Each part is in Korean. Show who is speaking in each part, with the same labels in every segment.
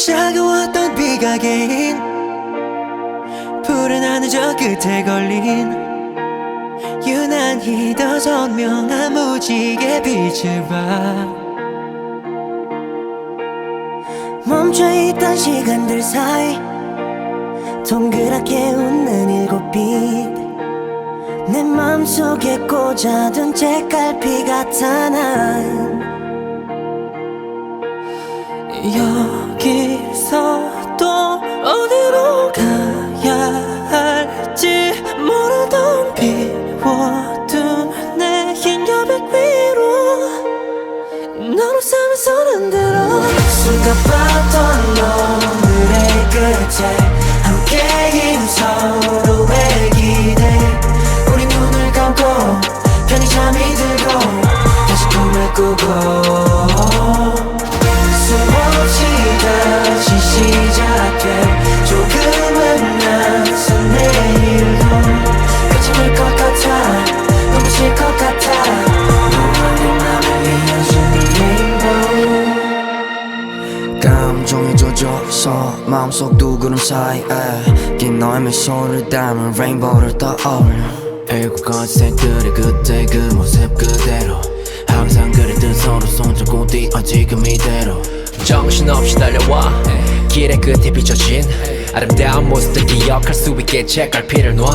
Speaker 1: 차가웠던 비가 개인 푸른 하늘 저 끝에 걸린 유난히 더 선명한 무지개 빛을 봐. 멈춰있던 시간들 사이 동그랗게 웃는 일곱 빛 내 맘속에 꽂아둔 책갈피 같아 난 여기서 또 어디로 가야 할지 모르던 비워둔 내 흰 여백 위로 넌 웃으며 손 흔들어 순간 봤던 오늘의 끝에 함께인 서로의 기대 우리 눈을 감고 편히 잠이 들고 다시 꿈을 꾸고 수없이 다시 시작돼 조금은 낯선 내일도 끝이 날 것 같아 눈부실 것 같아 너와 내 맘을 이어주는 레인보우 감정이 젖어서 마음속 두 구름 사이에 긴 너의 미소를 담은 레인보우를 떠올려
Speaker 2: 배고 건 새들의 그때 그 모습 그대로 항상 그랬던 서로 손잡고 뛰어 지금 이대로 정신없이 달려와 길의 끝에 비춰진 아름다운 모습들 기억할 수 있게 책갈피를 놔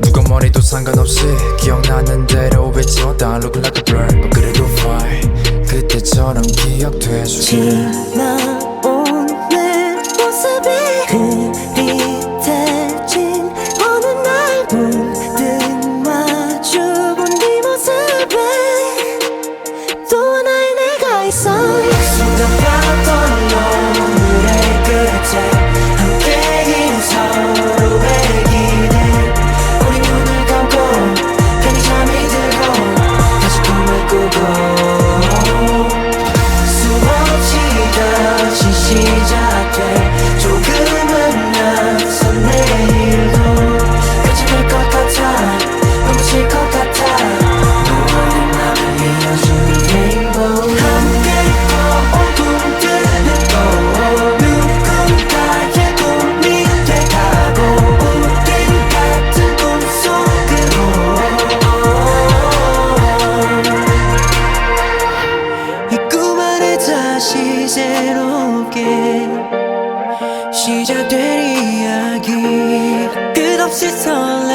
Speaker 3: 누가 뭐래도 상관없이 기억나는 대로 외쳐다 Looking like a blur 너 그래도 fine 그때처럼 기억돼줘
Speaker 1: 지나온 내 모습이 흐릿해진 어느 날 문득 마주본 네 모습에 또 하나의 내가 있어 순간 봤던 오늘의 끝에 함께인 서로의 기대 우리 눈을 감고 편히 잠이 들고 다시 꿈을 꾸고 수없이 다시 시작돼 조금은 낯선 내일도 끝이 날 것 같아 눈부실 것 같아 너와 내 맘을 이어주는 레인보우 함께 꿈꾸는 거 누군가의 꿈이 돼가고 우린 같은 꿈속으로 이 꿈 안에 다시 새롭게 시작될 이야기 끝없이 설레